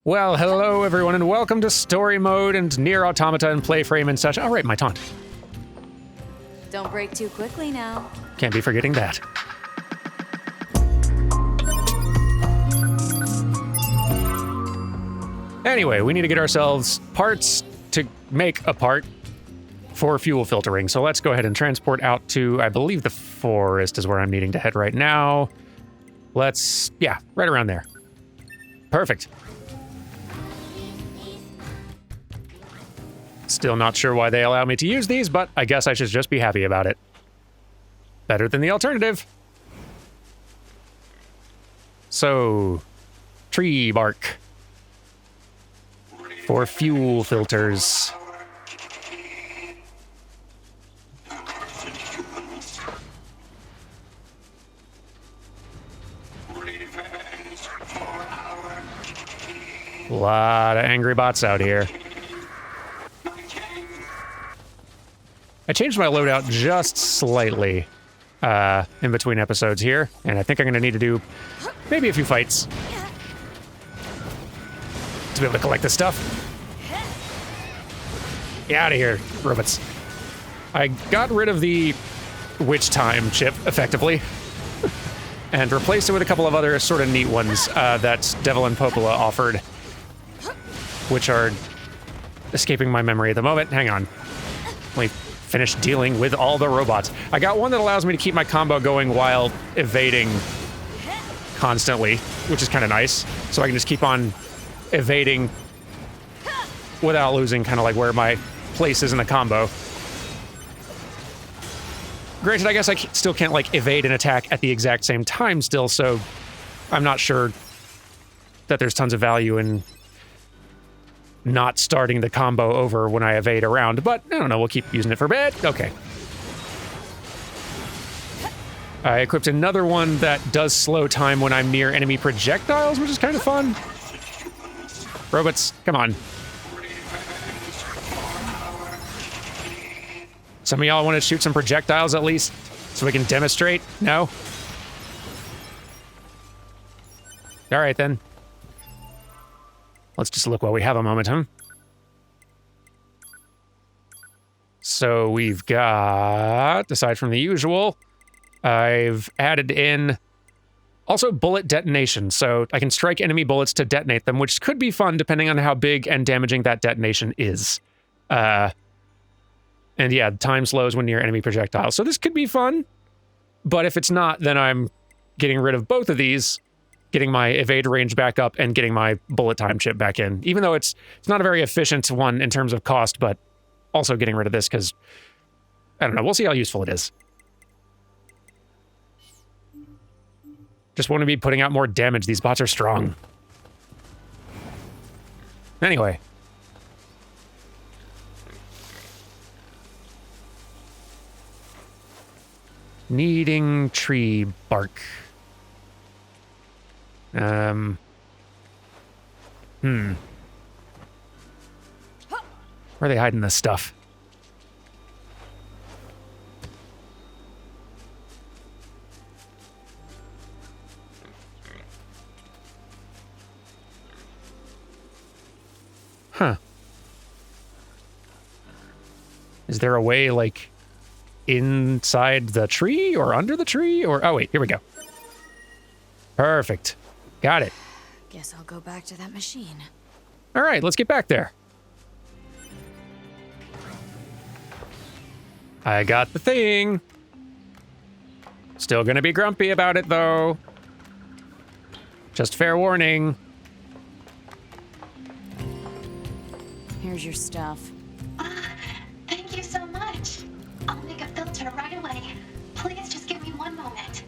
Well, hello everyone, and welcome to Story Mode and NieR Automata and PlayFrame and such. All right, my taunt. Don't break too quickly now. Can't be forgetting that. Anyway, we need to get ourselves parts to make a part for fuel filtering. So let's go ahead and transport out to, I believe the forest is where I'm needing to head right now. Yeah, right around there. Perfect. Still not sure why they allow me to use these, but I guess I should just be happy about it. Better than the alternative. So, tree bark for fuel filters. A lot of angry bots out here. I changed my loadout just slightly in between episodes here, and I think I'm going to need to do maybe a few fights to be able to collect this stuff. Get out of here, robots. I got rid of the witch time chip, effectively, and replaced it with a couple of other sort of neat ones that Devil and Popola offered, which are escaping my memory at the moment. Hang on. Let me finish dealing with all the robots. I got one that allows me to keep my combo going while evading constantly, which is kind of nice. So I can just keep on evading without losing kind of like where my place is in the combo. Granted, I guess I still can't like evade an attack at the exact same time still, so I'm not sure that there's tons of value in not starting the combo over when I evade around, but I don't know, we'll keep using it for a bit. Okay. I equipped another one that does slow time when I'm near enemy projectiles, which is kind of fun. Robots, come on. Some of y'all want to shoot some projectiles at least, so we can demonstrate? No? All right, then. Let's just look while we have a moment, huh? So we've got, aside from the usual, I've added in also bullet detonation. So I can strike enemy bullets to detonate them, which could be fun depending on how big and damaging that detonation is. And yeah, time slows when near enemy projectiles. So this could be fun, but if it's not, then I'm getting rid of both of these, getting my evade range back up, and getting my bullet time chip back in. Even though it's not a very efficient one in terms of cost, but also getting rid of this because, I don't know, we'll see how useful it is. Just want to be putting out more damage. These bots are strong. Anyway. Needing tree bark. Where are they hiding this stuff? Huh. Is there a way, like, inside the tree or under the tree? Or, oh wait, here we go. Perfect. Got it. Guess I'll go back to that machine. All right, let's get back there. I got the thing. Still gonna be grumpy about it, though. Just fair warning. Here's your stuff. Thank you so much. I'll make a filter right away. Please just give me one moment.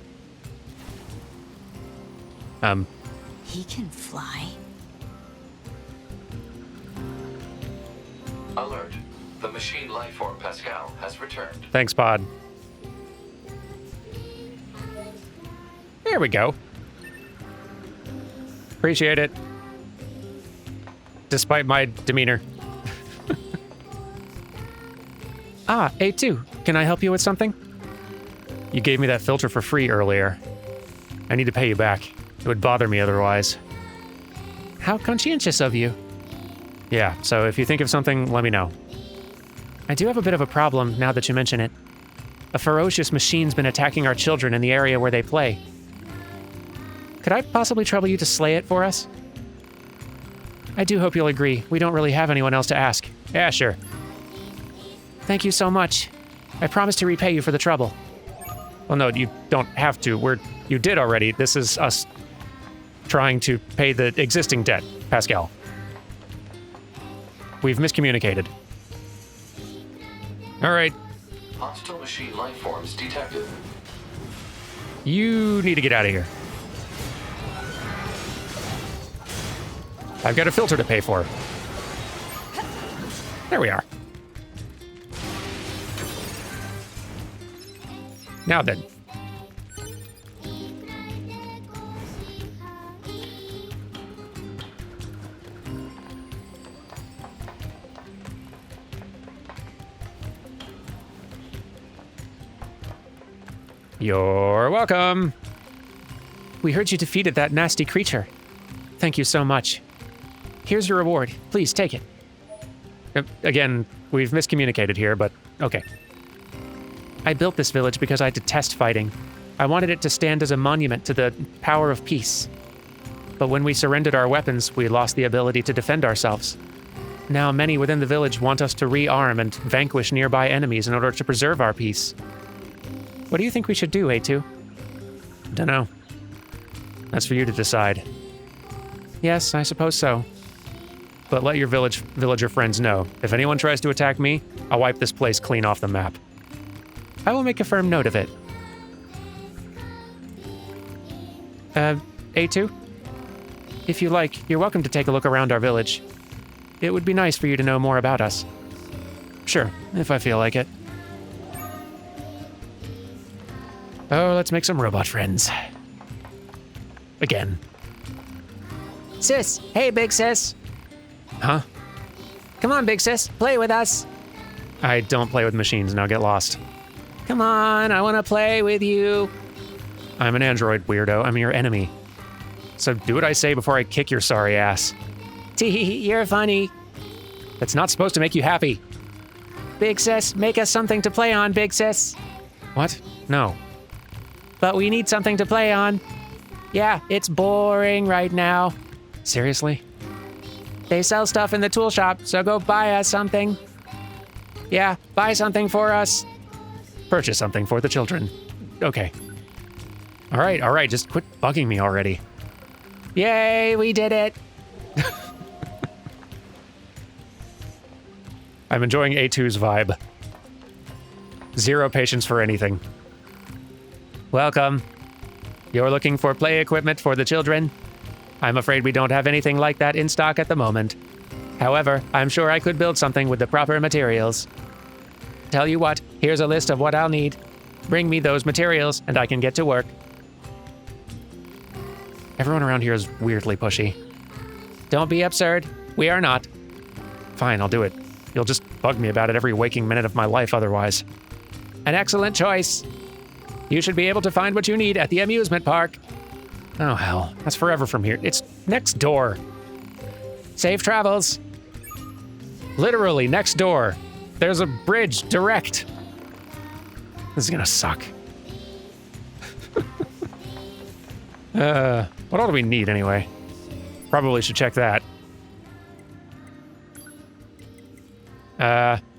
He can fly. Alert. The machine lifeform Pascal has returned. Thanks, Pod. There we go. Appreciate it. Despite my demeanor. Ah, A2, can I help you with something? You gave me that filter for free earlier. I need to pay you back. It would bother me otherwise. How conscientious of you. Yeah, so if you think of something, let me know. I do have a bit of a problem now that you mention it. A ferocious machine's been attacking our children in the area where they play. Could I possibly trouble you to slay it for us? I do hope you'll agree. We don't really have anyone else to ask. Yeah, sure. Thank you so much. I promise to repay you for the trouble. Well, no, you don't have to. You did already. This is us trying to pay the existing debt, Pascal. We've miscommunicated. All right. Hostile machine life forms detected. You need to get out of here. I've got a filter to pay for. There we are. Now then. You're welcome. We heard you defeated that nasty creature. Thank you so much. Here's your reward. Please take it. Again, we've miscommunicated here, but okay. I built this village because I detest fighting. I wanted it to stand as a monument to the power of peace. But when we surrendered our weapons, we lost the ability to defend ourselves. Now many within the village want us to rearm and vanquish nearby enemies in order to preserve our peace. What do you think we should do, A2? Dunno. That's for you to decide. Yes, I suppose so. But let your villager friends know. If anyone tries to attack me, I'll wipe this place clean off the map. I will make a firm note of it. A2? If you like, you're welcome to take a look around our village. It would be nice for you to know more about us. Sure, if I feel like it. Oh, let's make some robot friends. Again. Sis, hey big sis. Huh? Come on big sis, play with us. I don't play with machines, now get lost. Come on, I want to play with you. I'm an android, weirdo. I'm your enemy. So do what I say before I kick your sorry ass. Tee, you're funny. That's not supposed to make you happy. Big sis, make us something to play on, big sis. What? No. But we need something to play on. Yeah, it's boring right now. Seriously? They sell stuff in the tool shop, so go buy us something. Yeah, buy something for us. Purchase something for the children. Okay. All right, just quit bugging me already. Yay, we did it. I'm enjoying A2's vibe. Zero patience for anything. Welcome. You're looking for play equipment for the children? I'm afraid we don't have anything like that in stock at the moment. However, I'm sure I could build something with the proper materials. Tell you what, here's a list of what I'll need. Bring me those materials and I can get to work. Everyone around here is weirdly pushy. Don't be absurd. We are not. Fine, I'll do it. You'll just bug me about it every waking minute of my life otherwise. An excellent choice. You should be able to find what you need at the amusement park. Oh hell, that's forever from here. It's next door. Safe travels. Literally next door. There's a bridge direct. This is gonna suck. What all do we need anyway? Probably should check that.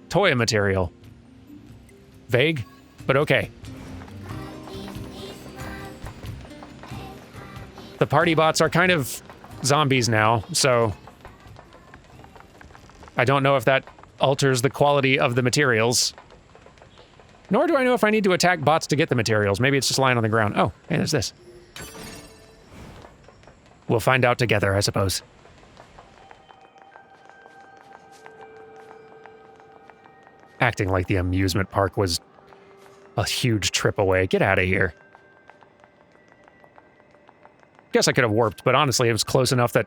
Toy material. Vague, but okay. The party bots are kind of zombies now, so I don't know if that alters the quality of the materials. Nor do I know if I need to attack bots to get the materials. Maybe it's just lying on the ground. Oh, hey, there's this. We'll find out together, I suppose. Acting like the amusement park was a huge trip away. Get out of here. Guess I could have warped, but honestly, it was close enough that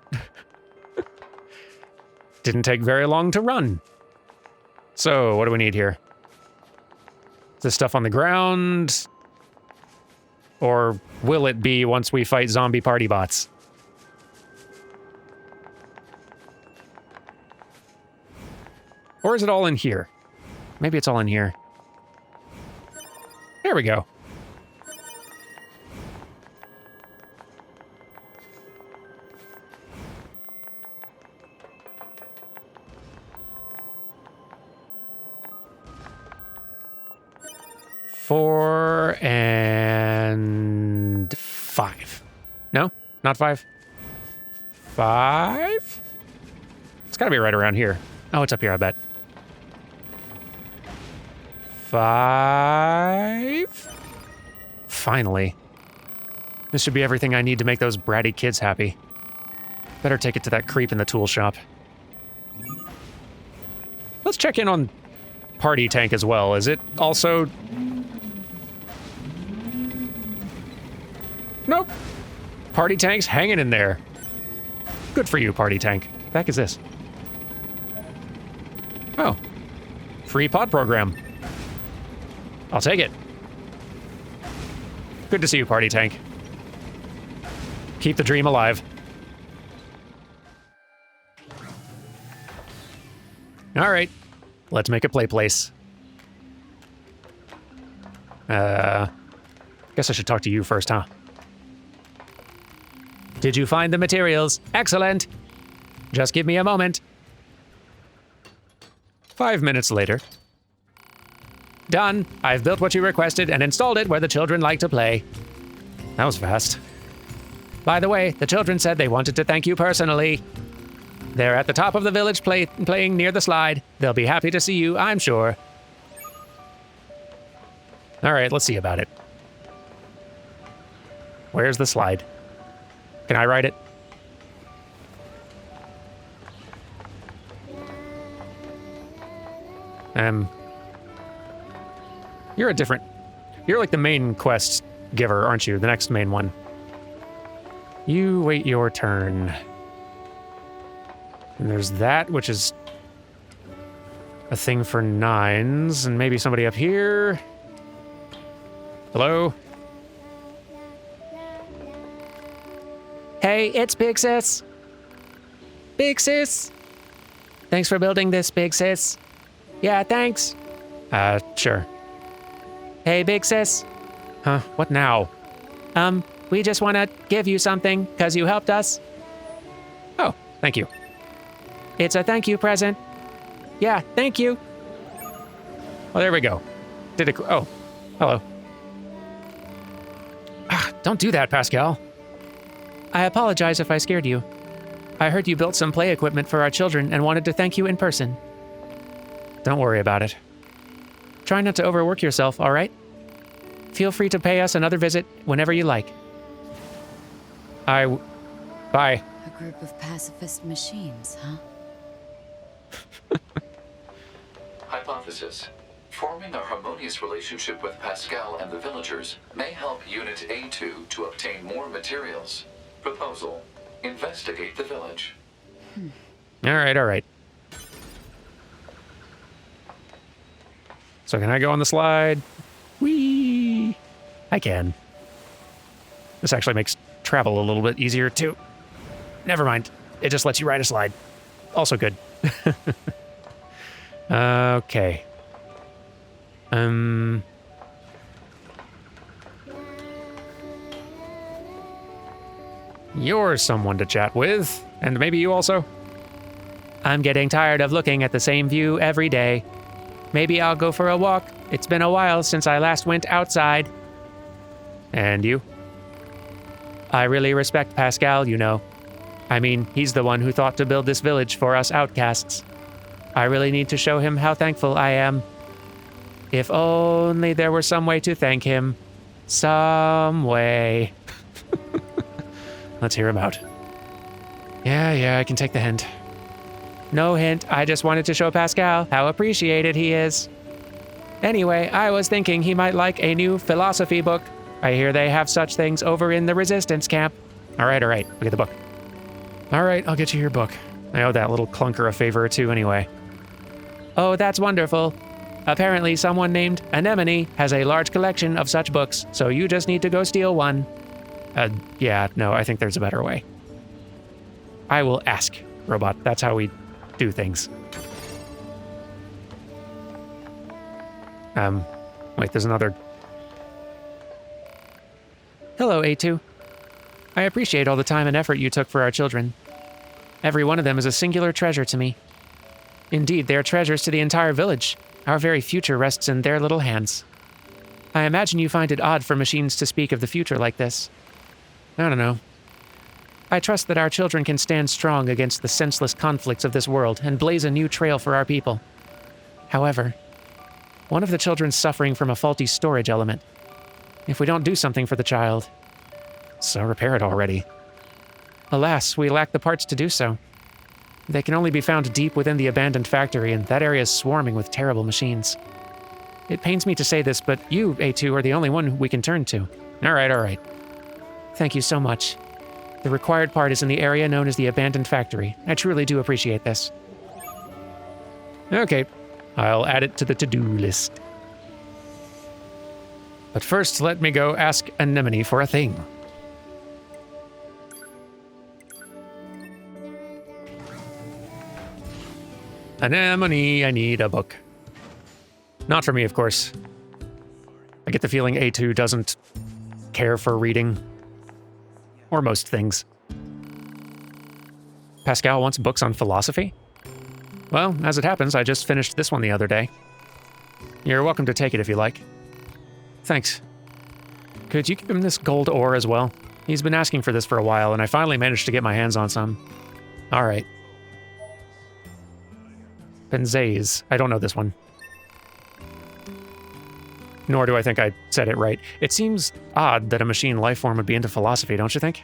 didn't take very long to run. So, what do we need here? Is this stuff on the ground? Or will it be once we fight zombie party bots? Or is it all in here? Maybe it's all in here. There we go. Four and 5. No, not 5. 5? It's gotta be right around here. Oh, it's up here, I bet. 5. Finally. This should be everything I need to make those bratty kids happy. Better take it to that creep in the tool shop. Let's check in on Party Tank as well. Is it also... Nope. Party Tank's hanging in there. Good for you, Party Tank. The heck is this? Oh. Free pod program. I'll take it. Good to see you, Party Tank. Keep the dream alive. All right. Let's make a play place. Guess I should talk to you first, huh? Did you find the materials? Excellent. Just give me a moment. 5 minutes later. Done. I've built what you requested and installed it where the children like to play. That was fast. By the way, the children said they wanted to thank you personally. They're at the top of the village playing near the slide. They'll be happy to see you, I'm sure. All right, let's see about it. Where's the slide? Can I ride it? You're a different... You're like the main quest giver, aren't you? The next main one. You wait your turn. And there's that, which is a thing for 9s, and maybe somebody up here. Hello? Hey, it's Big Sis. Big Sis. Thanks for building this, Big Sis. Yeah, thanks. Sure. Hey, Big Sis. Huh? What now? We just want to give you something, because you helped us. Oh, thank you. It's a thank you present. Yeah, thank you. Oh, there we go. Did it... Oh, hello. Don't do that, Pascal. I apologize if I scared you. I heard you built some play equipment for our children and wanted to thank you in person. Don't worry about it. Try not to overwork yourself, all right? Feel free to pay us another visit whenever you like. Bye. A group of pacifist machines, huh? Hypothesis. Forming a harmonious relationship with Pascal and the villagers may help Unit A2 to obtain more materials. Proposal. Investigate the village. All right. So can I go on the slide? Whee! I can. This actually makes travel a little bit easier, too. Never mind. It just lets you ride a slide. Also good. Okay. You're someone to chat with, and maybe you also? I'm getting tired of looking at the same view every day. Maybe I'll go for a walk. It's been a while since I last went outside. And you? I really respect Pascal, you know. I mean, he's the one who thought to build this village for us outcasts. I really need to show him how thankful I am. If only there were some way to thank him. Some way. Let's hear him out. Yeah, I can take the hint. No hint, I just wanted to show Pascal how appreciated he is. Anyway, I was thinking he might like a new philosophy book. I hear they have such things over in the resistance camp. All right, look at the book. All right, I'll get you your book. I owe that little clunker a favor or two anyway. Oh, that's wonderful. Apparently someone named Anemone has a large collection of such books, so you just need to go steal one. Yeah, no, I think there's a better way. I will ask, Robot. That's how we do things. Wait, there's another. Hello, A2. I appreciate all the time and effort you took for our children. Every one of them is a singular treasure to me. Indeed, they are treasures to the entire village. Our very future rests in their little hands. I imagine you find it odd for machines to speak of the future like this. I don't know. I trust that our children can stand strong against the senseless conflicts of this world and blaze a new trail for our people. However, one of the children's suffering from a faulty storage element. If we don't do something for the child... So repair it already. Alas, we lack the parts to do so. They can only be found deep within the abandoned factory, and that area is swarming with terrible machines. It pains me to say this, but you, A2, are the only one we can turn to. All right. Thank you so much. The required part is in the area known as the abandoned factory. I truly do appreciate this. Okay, I'll add it to the to-do list. But first, let me go ask Anemone for a thing. Anemone, I need a book. Not for me, of course. I get the feeling A2 doesn't care for reading. Or most things. Pascal wants books on philosophy? Well, as it happens, I just finished this one the other day. You're welcome to take it if you like. Thanks. Could you give him this gold ore as well? He's been asking for this for a while, and I finally managed to get my hands on some. All right. Benzaze. I don't know this one. Nor do I think I said it right. It seems odd that a machine life form would be into philosophy, don't you think?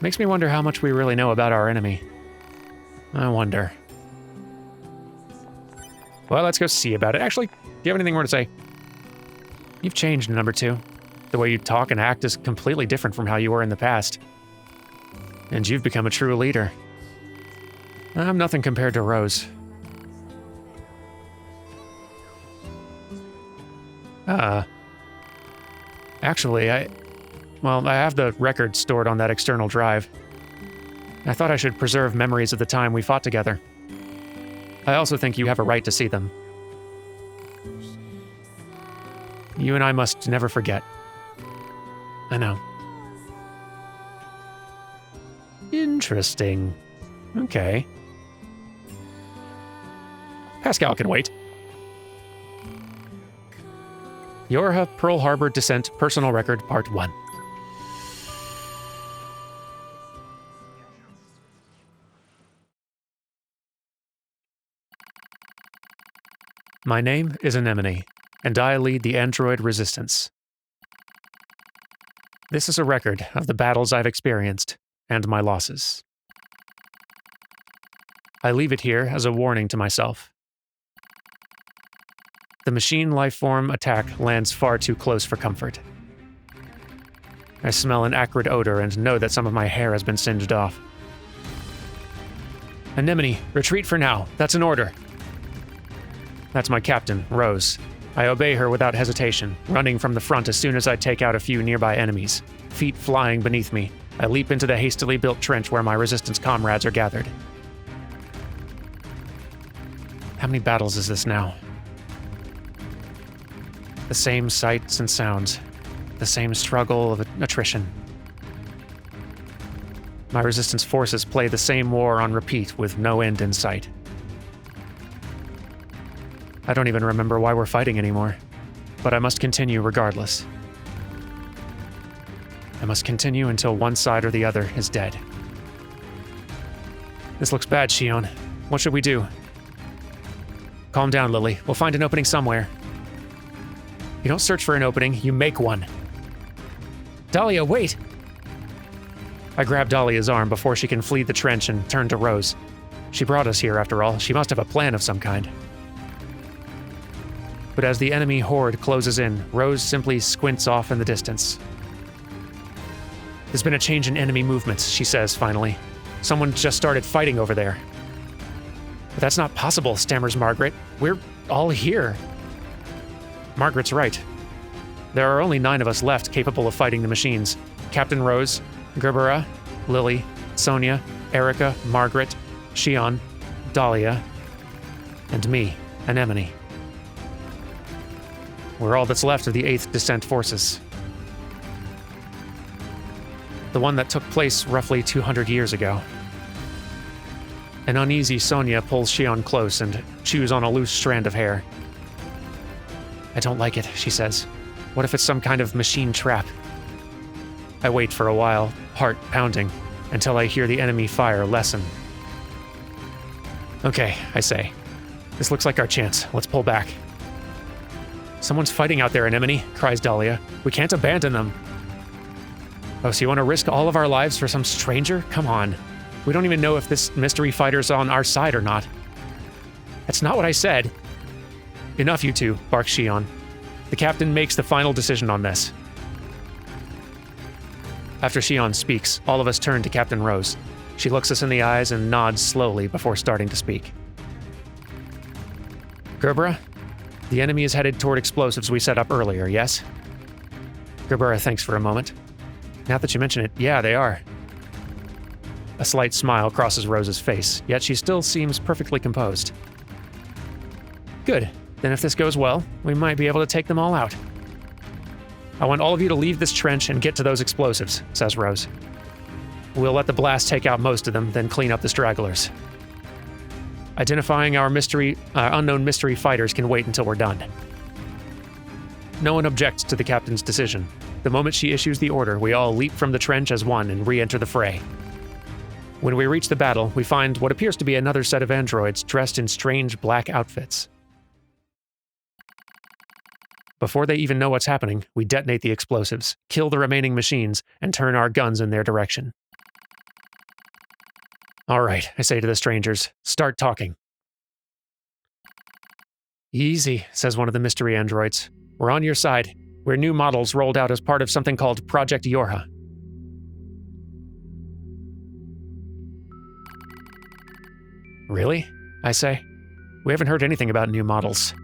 Makes me wonder how much we really know about our enemy. I wonder. Well, let's go see about it. Actually, do you have anything more to say? You've changed, number 2. The way you talk and act is completely different from how you were in the past. And you've become a true leader. I'm nothing compared to Rose. Actually, I have the record stored on that external drive. I thought I should preserve memories of the time we fought together. I also think you have a right to see them. You and I must never forget. I know. Interesting. Okay. Pascal can wait. Yorha Pearl Harbor Descent Personal Record Part 1. My name is Anemone, and I lead the android resistance. This is a record of the battles I've experienced and my losses. I leave it here as a warning to myself. The machine lifeform attack lands far too close for comfort. I smell an acrid odor and know that some of my hair has been singed off. Anemone, retreat for now. That's an order. That's my captain, Rose. I obey her without hesitation, running from the front as soon as I take out a few nearby enemies, feet flying beneath me. I leap into the hastily built trench where my resistance comrades are gathered. How many battles is this now? The same sights and sounds, the same struggle of attrition. My resistance forces play the same war on repeat with no end in sight. I don't even remember why we're fighting anymore, but I must continue regardless. I must continue until one side or the other is dead. This looks bad, Shion. What should we do? Calm down, Lily. We'll find an opening somewhere. You don't search for an opening, you make one. Dahlia, wait! I grab Dahlia's arm before she can flee the trench and turn to Rose. She brought us here, after all. She must have a plan of some kind. But as the enemy horde closes in, Rose simply squints off in the distance. There's been a change in enemy movements, she says finally. Someone just started fighting over there. But that's not possible, stammers Margaret. We're all here. Margaret's right. There are only 9 of us left capable of fighting the machines. Captain Rose, Gerbera, Lily, Sonia, Erica, Margaret, Shion, Dahlia, and me, Anemone. We're all that's left of the 8th Descent Forces. The one that took place roughly 200 years ago. An uneasy Sonia pulls Shion close and chews on a loose strand of hair. I don't like it, she says. What if it's some kind of machine trap? I wait for a while, heart pounding, until I hear the enemy fire lessen. Okay, I say. This looks like our chance. Let's pull back. Someone's fighting out there, Anemone, cries Dahlia. We can't abandon them. Oh, so you want to risk all of our lives for some stranger? Come on. We don't even know if this mystery fighter's on our side or not. That's not what I said. Enough, you two, barks Shion. The captain makes the final decision on this. After Shion speaks, all of us turn to Captain Rose. She looks us in the eyes and nods slowly before starting to speak. Gerbera, the enemy is headed toward explosives we set up earlier, yes? Gerbera thinks for a moment. Now that you mention it, yeah, they are. A slight smile crosses Rose's face, yet she still seems perfectly composed. Good. Then if this goes well, we might be able to take them all out. I want all of you to leave this trench and get to those explosives, says Rose. We'll let the blast take out most of them, then clean up the stragglers. Identifying our unknown mystery fighters can wait until we're done. No one objects to the captain's decision. The moment she issues the order, we all leap from the trench as one and re-enter the fray. When we reach the battle, we find what appears to be another set of androids dressed in strange black outfits. Before they even know what's happening, we detonate the explosives, kill the remaining machines, and turn our guns in their direction. All right, I say to the strangers, start talking. Easy, says one of the mystery androids. We're on your side. We're new models rolled out as part of something called Project Yorha. Really? I say. We haven't heard anything about new models.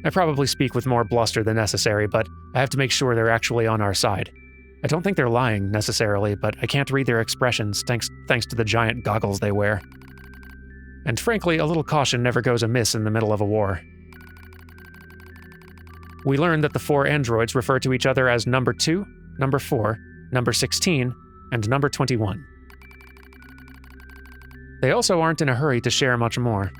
I probably speak with more bluster than necessary, but I have to make sure they're actually on our side. I don't think they're lying, necessarily, but I can't read their expressions thanks to the giant goggles they wear. And frankly, a little caution never goes amiss in the middle of a war. We learn that the 4 androids refer to each other as Number 2, Number 4, Number 16, and Number 21. They also aren't in a hurry to share much more.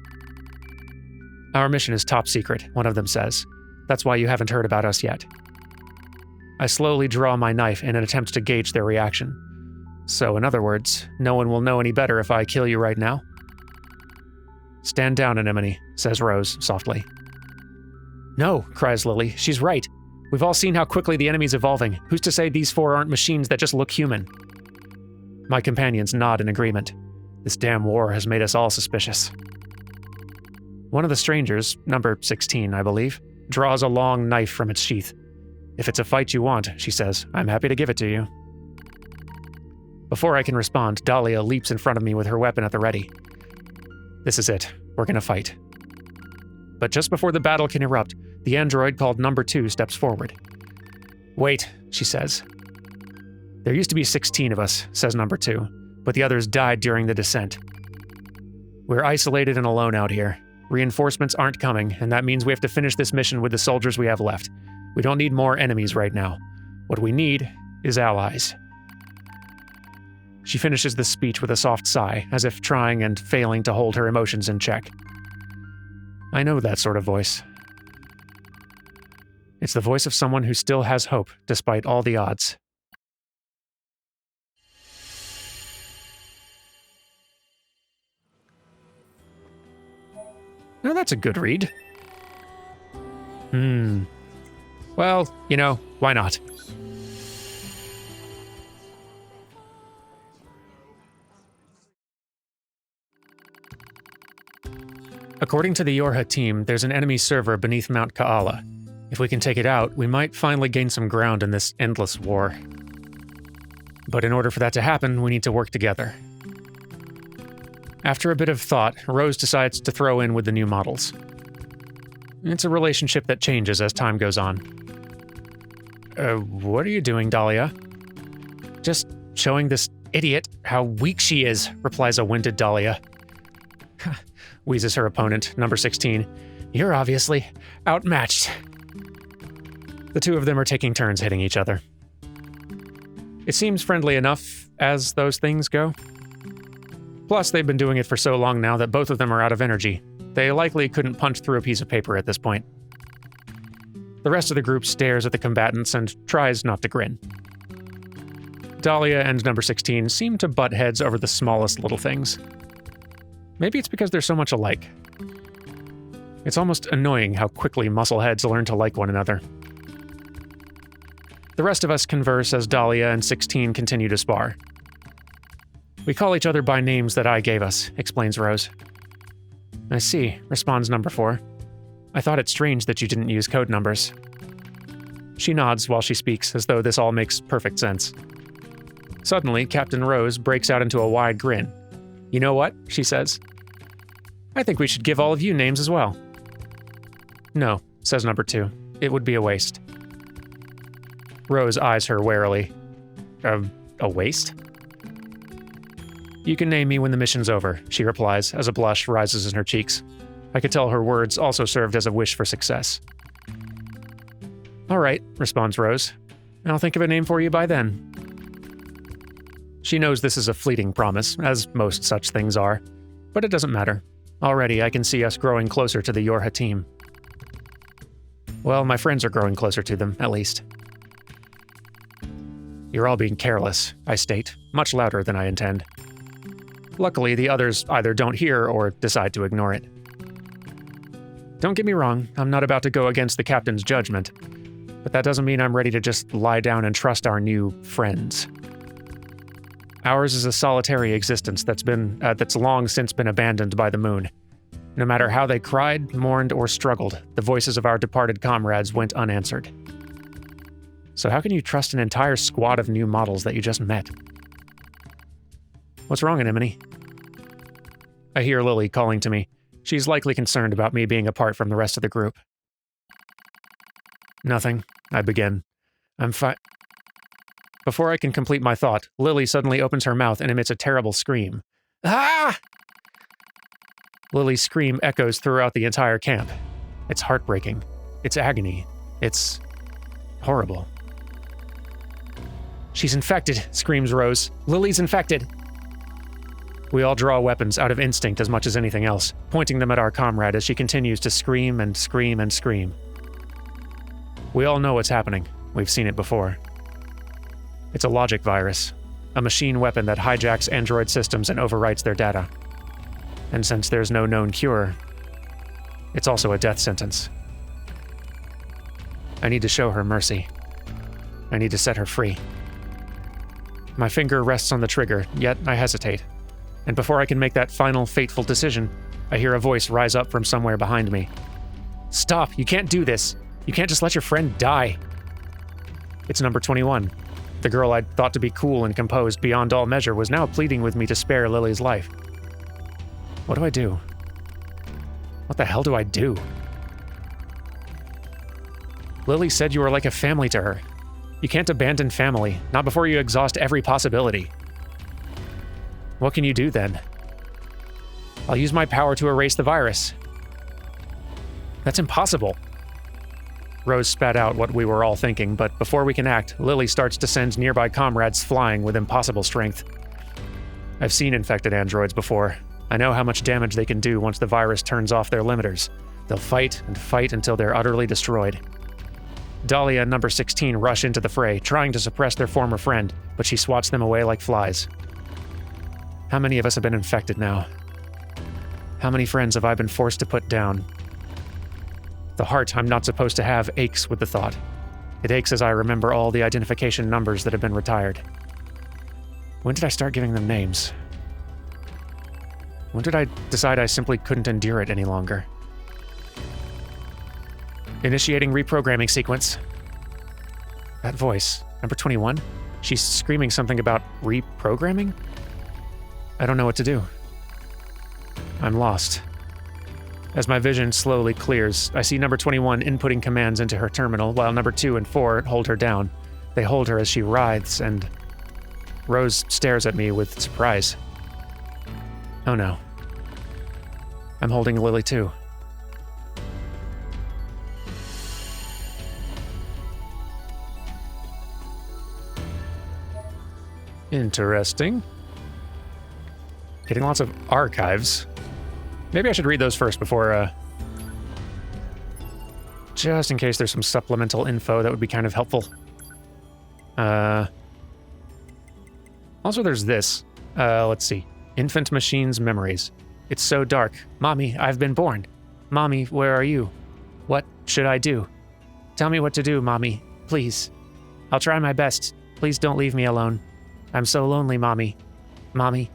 Our mission is top secret, one of them says. That's why you haven't heard about us yet. I slowly draw my knife in an attempt to gauge their reaction. So, in other words, no one will know any better if I kill you right now? Stand down, Anemone, says Rose softly. No, cries Lily. She's right. We've all seen how quickly the enemy's evolving. Who's to say these 4 aren't machines that just look human? My companions nod in agreement. This damn war has made us all suspicious. One of the strangers, number 16, I believe, draws a long knife from its sheath. If it's a fight you want, she says, I'm happy to give it to you. Before I can respond, Dahlia leaps in front of me with her weapon at the ready. This is it. We're gonna fight. But just before the battle can erupt, the android called Number 2 steps forward. Wait, she says. There used to be 16 of us, says Number 2, but the others died during the descent. We're isolated and alone out here. Reinforcements aren't coming, and that means we have to finish this mission with the soldiers we have left. We don't need more enemies right now. What we need is allies. She finishes the speech with a soft sigh, as if trying and failing to hold her emotions in check. I know that sort of voice. It's the voice of someone who still has hope, despite all the odds. Now that's a good read. Well, you know, why not? According to the Yorha team, there's an enemy server beneath Mount Kaala. If we can take it out, we might finally gain some ground in this endless war. But in order for that to happen, we need to work together. After a bit of thought, Rose decides to throw in with the new models. It's a relationship that changes as time goes on. What are you doing, Dahlia? Just showing this idiot how weak she is, replies a winded Dahlia. Wheezes her opponent, number 16. You're obviously outmatched. The two of them are taking turns hitting each other. It seems friendly enough as those things go. Plus, they've been doing it for so long now that both of them are out of energy. They likely couldn't punch through a piece of paper at this point. The rest of the group stares at the combatants and tries not to grin. Dahlia and number 16 seem to butt heads over the smallest little things. Maybe it's because they're so much alike. It's almost annoying how quickly muscleheads learn to like one another. The rest of us converse as Dahlia and 16 continue to spar. We call each other by names that I gave us, explains Rose. I see, responds number 4. I thought it strange that you didn't use code numbers. She nods while she speaks, as though this all makes perfect sense. Suddenly, Captain Rose breaks out into a wide grin. You know what? She says. I think we should give all of you names as well. No, says number 2. It would be a waste. Rose eyes her warily. A waste? You can name me when the mission's over, she replies as a blush rises in her cheeks. I could tell her words also served as a wish for success. All right, responds Rose. I'll think of a name for you by then. She knows this is a fleeting promise, as most such things are, but it doesn't matter. Already I can see us growing closer to the Yorha team. Well, my friends are growing closer to them, at least. You're all being careless, I state, much louder than I intend. Luckily, the others either don't hear or decide to ignore it. Don't get me wrong, I'm not about to go against the captain's judgment, but that doesn't mean I'm ready to just lie down and trust our new friends. Ours is a solitary existence that's long since been abandoned by the moon. No matter how they cried, mourned, or struggled, the voices of our departed comrades went unanswered. So how can you trust an entire squad of new models that you just met? What's wrong, Anemone? I hear Lily calling to me. She's likely concerned about me being apart from the rest of the group. Nothing, I begin. I'm fine. Before I can complete my thought, Lily suddenly opens her mouth and emits a terrible scream. Ah! Lily's scream echoes throughout the entire camp. It's heartbreaking. It's agony. It's horrible. She's infected, screams Rose. Lily's infected. We all draw weapons out of instinct as much as anything else, pointing them at our comrade as she continues to scream and scream and scream. We all know what's happening. We've seen it before. It's a logic virus, a machine weapon that hijacks android systems and overwrites their data. And since there's no known cure, it's also a death sentence. I need to show her mercy. I need to set her free. My finger rests on the trigger, yet I hesitate. And before I can make that final, fateful decision, I hear a voice rise up from somewhere behind me. Stop! You can't do this! You can't just let your friend die! It's number 21. The girl I'd thought to be cool and composed beyond all measure was now pleading with me to spare Lily's life. What do I do? What the hell do I do? Lily said you were like a family to her. You can't abandon family, not before you exhaust every possibility. What can you do then? I'll use my power to erase the virus. That's impossible. Rose spat out what we were all thinking, but before we can act, Lily starts to send nearby comrades flying with impossible strength. I've seen infected androids before. I know how much damage they can do once the virus turns off their limiters. They'll fight and fight until they're utterly destroyed. Dahlia and number 16 rush into the fray, trying to suppress their former friend, but she swats them away like flies. How many of us have been infected now? How many friends have I been forced to put down? The heart I'm not supposed to have aches with the thought. It aches as I remember all the identification numbers that have been retired. When did I start giving them names? When did I decide I simply couldn't endure it any longer? Initiating reprogramming sequence. That voice, number 21, she's screaming something about reprogramming? I don't know what to do. I'm lost. As my vision slowly clears, I see number 21 inputting commands into her terminal, while number 2 and 4 hold her down. They hold her as she writhes, and Rose stares at me with surprise. Oh no. I'm holding Lily too. Interesting. Getting lots of archives. Maybe I should read those first before, just in case there's some supplemental info that would be kind of helpful. Also, there's this. Let's see. Infant Machines Memories. It's so dark. Mommy, I've been born. Mommy, where are you? What should I do? Tell me what to do, Mommy. Please. I'll try my best. Please don't leave me alone. I'm so lonely, Mommy. Mommy.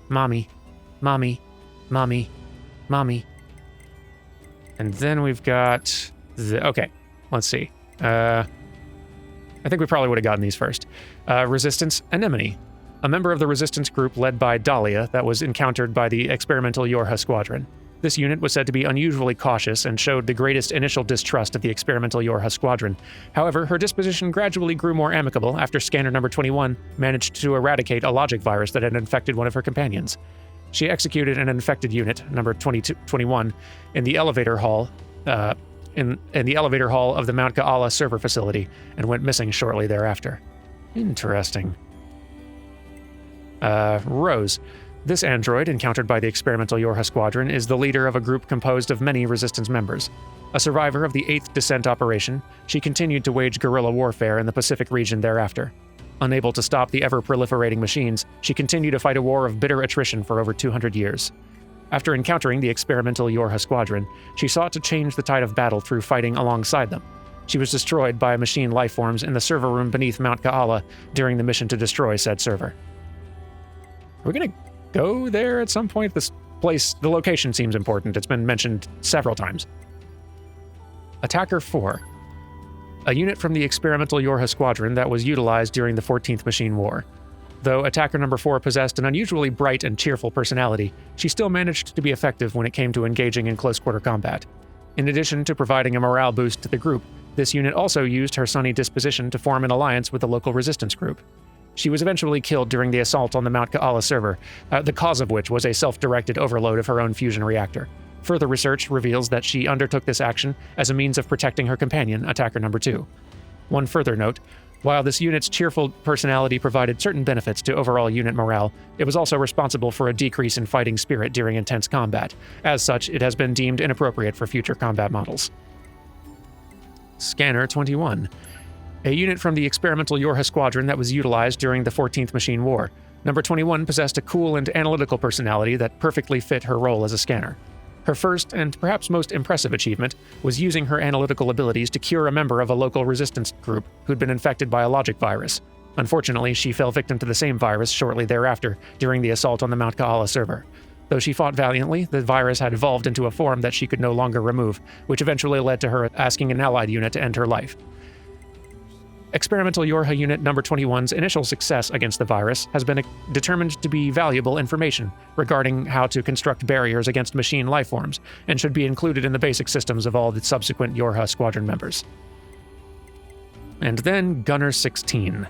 Mommy. Mommy. Mommy. Mommy. And then we've got... okay, let's see. I think we probably would have gotten these first. Resistance Anemone. A member of the resistance group led by Dahlia that was encountered by the experimental Yorha squadron. This unit was said to be unusually cautious and showed the greatest initial distrust of the experimental Yorha squadron. However, her disposition gradually grew more amicable after scanner number 21 managed to eradicate a logic virus that had infected one of her companions. She executed an infected unit, number 21, in the elevator hall, in the elevator hall of the Mount Ka'ala server facility, and went missing shortly thereafter. Interesting. Rose. This android, encountered by the experimental Yorha squadron, is the leader of a group composed of many resistance members. A survivor of the 8th Descent operation, she continued to wage guerrilla warfare in the Pacific region thereafter. Unable to stop the ever-proliferating machines, she continued to fight a war of bitter attrition for over 200 years. After encountering the experimental Yorha squadron, she sought to change the tide of battle through fighting alongside them. She was destroyed by machine lifeforms in the server room beneath Mount Ka'ala during the mission to destroy said server. Are we gonna go there at some point? This place, the location seems important. It's been mentioned several times. Attacker 4. A unit from the experimental Yorha squadron that was utilized during the 14th Machine War. Though Attacker number 4 possessed an unusually bright and cheerful personality, she still managed to be effective when it came to engaging in close-quarter combat. In addition to providing a morale boost to the group, this unit also used her sunny disposition to form an alliance with the local resistance group. She was eventually killed during the assault on the Mount Ka'ala server, the cause of which was a self-directed overload of her own fusion reactor. Further research reveals that she undertook this action as a means of protecting her companion, Attacker number 2. One further note, while this unit's cheerful personality provided certain benefits to overall unit morale, it was also responsible for a decrease in fighting spirit during intense combat. As such, it has been deemed inappropriate for future combat models. Scanner 21. A unit from the experimental Yorha squadron that was utilized during the 14th Machine War. Number 21 possessed a cool and analytical personality that perfectly fit her role as a scanner. Her first, and perhaps most impressive achievement, was using her analytical abilities to cure a member of a local resistance group who'd been infected by a logic virus. Unfortunately, she fell victim to the same virus shortly thereafter, during the assault on the Mount Ka'ala server. Though she fought valiantly, the virus had evolved into a form that she could no longer remove, which eventually led to her asking an allied unit to end her life. Experimental Yorha Unit Number 21's initial success against the virus has been determined to be valuable information regarding how to construct barriers against machine lifeforms, and should be included in the basic systems of all the subsequent Yorha squadron members. And then Gunner 16.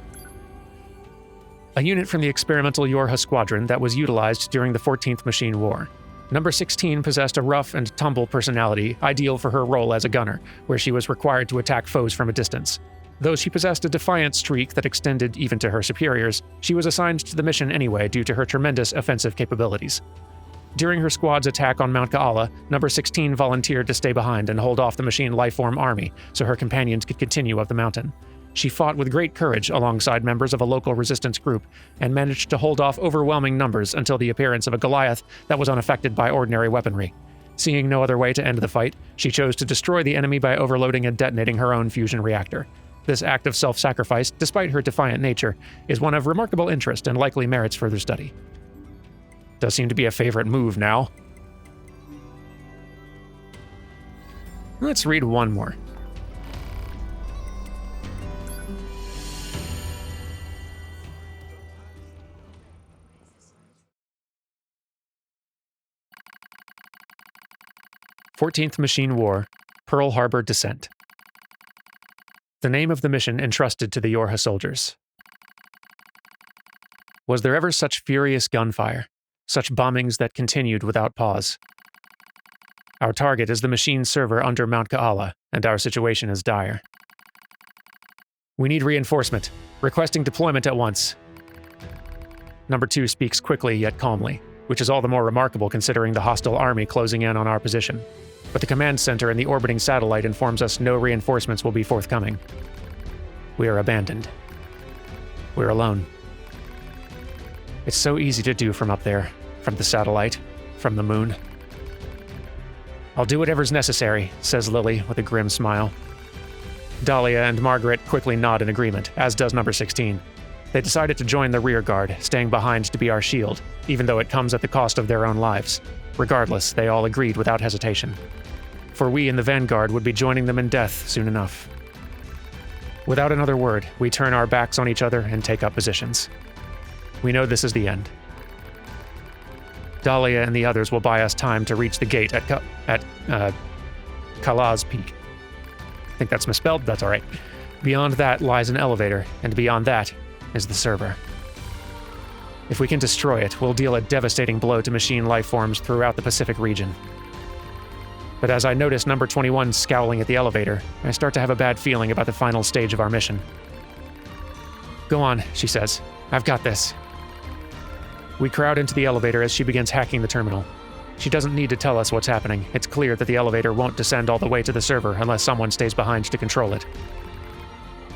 A unit from the experimental Yorha squadron that was utilized during the 14th Machine War. Number 16 possessed a rough and tumble personality, ideal for her role as a gunner, where she was required to attack foes from a distance. Though she possessed a defiant streak that extended even to her superiors, she was assigned to the mission anyway due to her tremendous offensive capabilities. During her squad's attack on Mount Ka'ala, Number 16 volunteered to stay behind and hold off the machine lifeform army so her companions could continue up the mountain. She fought with great courage alongside members of a local resistance group and managed to hold off overwhelming numbers until the appearance of a Goliath that was unaffected by ordinary weaponry. Seeing no other way to end the fight, she chose to destroy the enemy by overloading and detonating her own fusion reactor. This act of self-sacrifice, despite her defiant nature, is one of remarkable interest and likely merits further study. Does seem to be a favorite move now. Let's read one more. "14th Machine War, Pearl Harbor Descent." The name of the mission entrusted to the Yorha soldiers. Was there ever such furious gunfire, such bombings that continued without pause? Our target is the machine server under Mount Ka'ala, and our situation is dire. We need reinforcement, requesting deployment at once. Number 2 speaks quickly yet calmly, which is all the more remarkable considering the hostile army closing in on our position. But the command center and the orbiting satellite informs us no reinforcements will be forthcoming. We are abandoned. We're alone. It's so easy to do from up there, from the satellite, from the moon. I'll do whatever's necessary, says Lily with a grim smile. Dahlia and Margaret quickly nod in agreement, as does number 16. They decided to join the rear guard, staying behind to be our shield, even though it comes at the cost of their own lives. Regardless, they all agreed without hesitation. For we in the vanguard would be joining them in death soon enough. Without another word, we turn our backs on each other and take up positions. We know this is the end. Dahlia and the others will buy us time to reach the gate at Kalaz Peak. I think that's misspelled, that's alright. Beyond that lies an elevator, and beyond that is the server. If we can destroy it, we'll deal a devastating blow to machine life forms throughout the Pacific region. But as I notice number 21 scowling at the elevator, I start to have a bad feeling about the final stage of our mission. Go on, she says. I've got this. We crowd into the elevator as she begins hacking the terminal. She doesn't need to tell us what's happening. It's clear that the elevator won't descend all the way to the server unless someone stays behind to control it.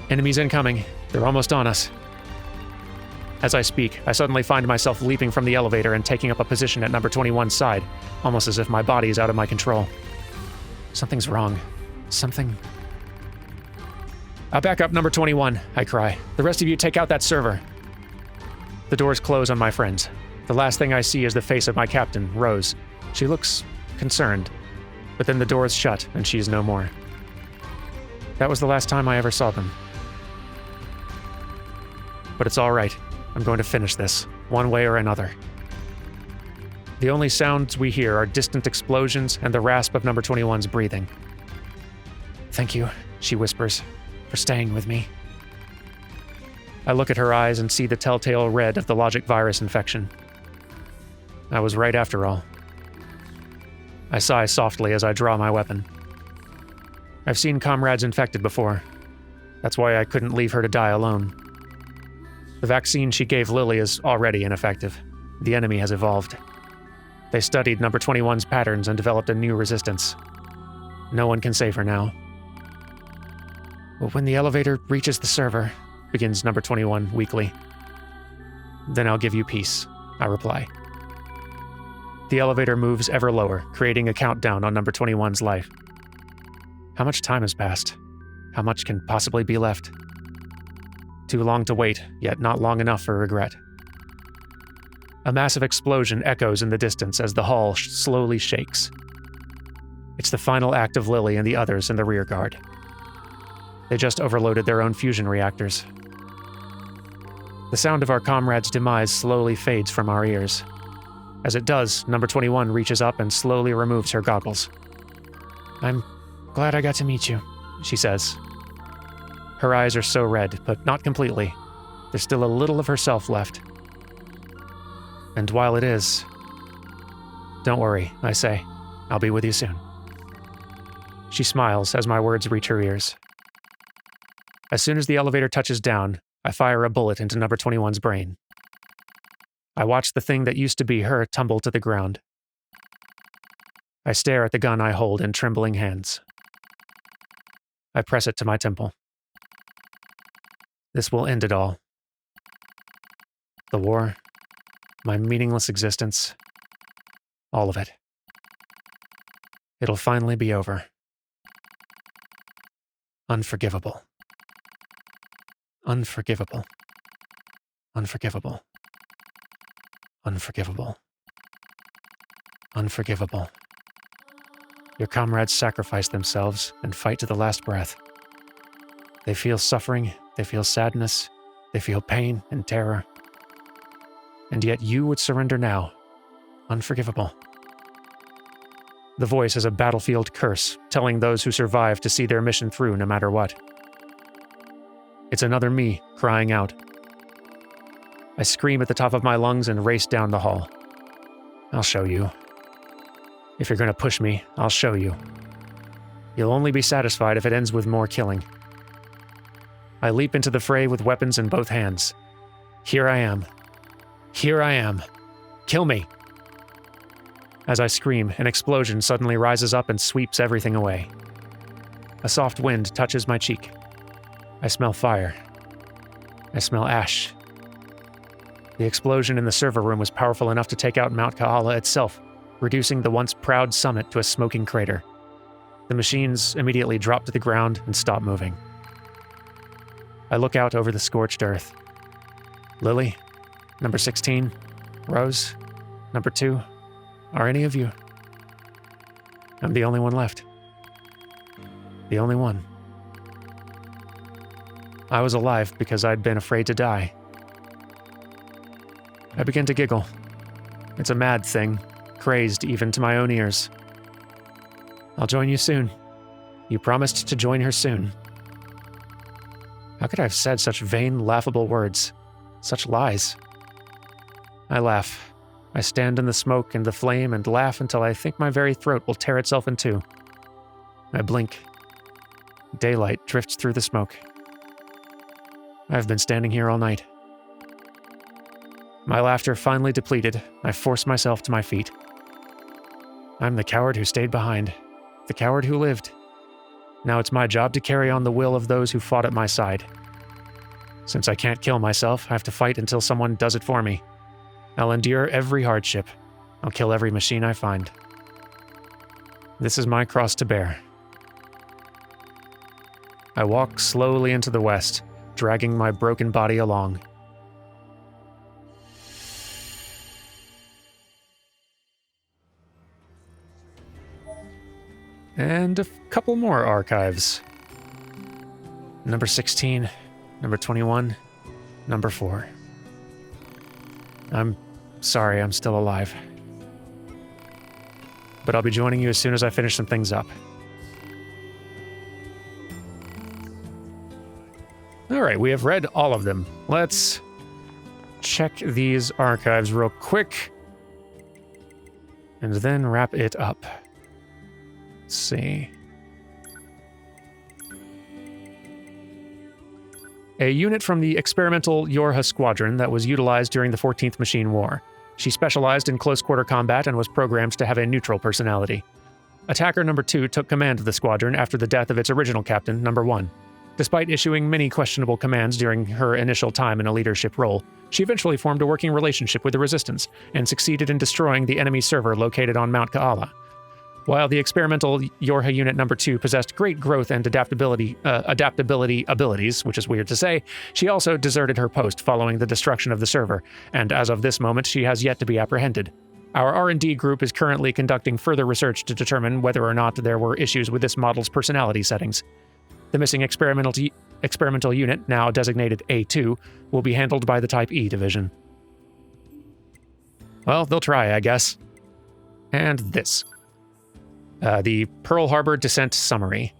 Enemies incoming. They're almost on us. As I speak, I suddenly find myself leaping from the elevator and taking up a position at number 21's side, almost as if my body is out of my control. Something's wrong. Something... I'll back up number 21, I cry. The rest of you take out that server. The doors close on my friends. The last thing I see is the face of my captain, Rose. She looks concerned, but then the doors shut and she is no more. That was the last time I ever saw them. But it's all right. I'm going to finish this, one way or another. The only sounds we hear are distant explosions and the rasp of number 21's breathing. Thank you, she whispers, for staying with me. I look at her eyes and see the telltale red of the logic virus infection. I was right after all. I sigh softly as I draw my weapon. I've seen comrades infected before. That's why I couldn't leave her to die alone. The vaccine she gave Lily is already ineffective. The enemy has evolved. They studied number 21's patterns and developed a new resistance. No one can save her now. But when the elevator reaches the server, begins number 21 weakly. Then I'll give you peace, I reply. The elevator moves ever lower, creating a countdown on number 21's life. How much time has passed? How much can possibly be left? Too long to wait, yet not long enough for regret. A massive explosion echoes in the distance as the hull slowly shakes. It's the final act of Lily and the others in the rear guard. They just overloaded their own fusion reactors. The sound of our comrade's demise slowly fades from our ears. As it does, number 21 reaches up and slowly removes her goggles. I'm glad I got to meet you, she says. Her eyes are so red, but not completely. There's still a little of herself left. And while it is... Don't worry, I say. I'll be with you soon. She smiles as my words reach her ears. As soon as the elevator touches down, I fire a bullet into number 21's brain. I watch the thing that used to be her tumble to the ground. I stare at the gun I hold in trembling hands. I press it to my temple. This will end it all. The war, my meaningless existence, all of it. It'll finally be over. Unforgivable. Unforgivable. Unforgivable. Unforgivable. Unforgivable. Your comrades sacrifice themselves and fight to the last breath. They feel suffering, they feel sadness, they feel pain and terror. And yet you would surrender now. Unforgivable. The voice is a battlefield curse, telling those who survive to see their mission through no matter what. It's another me crying out. I scream at the top of my lungs and race down the hall. I'll show you. If you're going to push me, I'll show you. You'll only be satisfied if it ends with more killing. I leap into the fray with weapons in both hands. Here I am. Here I am. Kill me. As I scream, an explosion suddenly rises up and sweeps everything away. A soft wind touches my cheek. I smell fire. I smell ash. The explosion in the server room was powerful enough to take out Mount Kaala itself, reducing the once proud summit to a smoking crater. The machines immediately drop to the ground and stop moving. I look out over the scorched earth. Lily, number 16, Rose, number 2, are any of you? I'm the only one left. The only one. I was alive because I'd been afraid to die. I begin to giggle. It's a mad thing, crazed even to my own ears. I'll join you soon. You promised to join her soon. How could I have said such vain, laughable words? Such lies. I laugh. I stand in the smoke and the flame and laugh until I think my very throat will tear itself in two. I blink. Daylight drifts through the smoke. I've been standing here all night. My laughter finally depleted, I force myself to my feet. I'm the coward who stayed behind, the coward who lived. Now it's my job to carry on the will of those who fought at my side. Since I can't kill myself, I have to fight until someone does it for me. I'll endure every hardship. I'll kill every machine I find. This is my cross to bear. I walk slowly into the west, dragging my broken body along. And a couple more archives. Number 16, number 21, number 4. I'm sorry I'm still alive. But I'll be joining you as soon as I finish some things up. Alright, we have read all of them. Let's check these archives real quick. And then wrap it up. Let's see. A unit from the experimental Yorha squadron that was utilized during the 14th Machine War. She specialized in close-quarter combat and was programmed to have a neutral personality. Attacker number 2 took command of the squadron after the death of its original captain, number 1. Despite issuing many questionable commands during her initial time in a leadership role, she eventually formed a working relationship with the Resistance and succeeded in destroying the enemy server located on Mount Kaala. While the experimental Yorha Unit number 2 possessed great growth and adaptability abilities, which is weird to say, she also deserted her post following the destruction of the server, and as of this moment, she has yet to be apprehended. Our R&D group is currently conducting further research to determine whether or not there were issues with this model's personality settings. The missing experimental unit, now designated A2, will be handled by the Type E division. Well, they'll try, I guess. And this. The Pearl Harbor Descent Summary.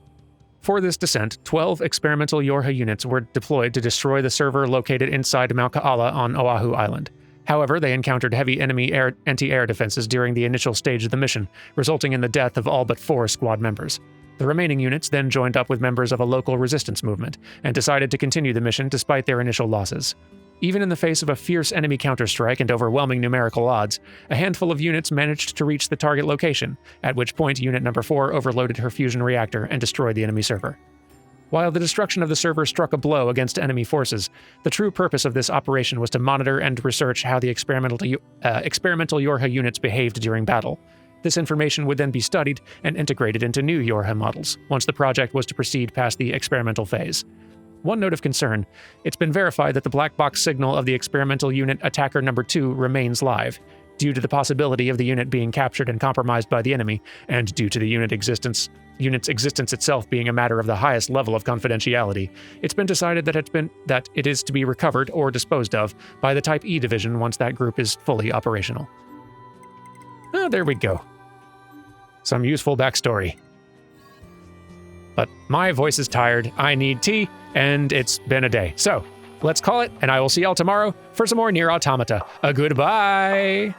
For this descent, 12 experimental Yorha units were deployed to destroy the server located inside Mount Kaala on Oahu Island. However, they encountered heavy enemy anti-air defenses during the initial stage of the mission, resulting in the death of all but 4 squad members. The remaining units then joined up with members of a local resistance movement and decided to continue the mission despite their initial losses. Even in the face of a fierce enemy counterstrike and overwhelming numerical odds, a handful of units managed to reach the target location, at which point Unit Number 4 overloaded her fusion reactor and destroyed the enemy server. While the destruction of the server struck a blow against enemy forces, the true purpose of this operation was to monitor and research how the experimental Yorha units behaved during battle. This information would then be studied and integrated into new Yorha models, once the project was to proceed past the experimental phase. One note of concern, it's been verified that the black box signal of the experimental unit Attacker Number 2 remains live, due to the possibility of the unit being captured and compromised by the enemy, and due to the unit's existence itself being a matter of the highest level of confidentiality. It's been decided that it is to be recovered or disposed of by the Type E division once that group is fully operational. Oh, there we go. Some useful backstory. But my voice is tired, I need tea, and it's been a day. So, let's call it, and I will see y'all tomorrow for some more NieR Automata. Goodbye!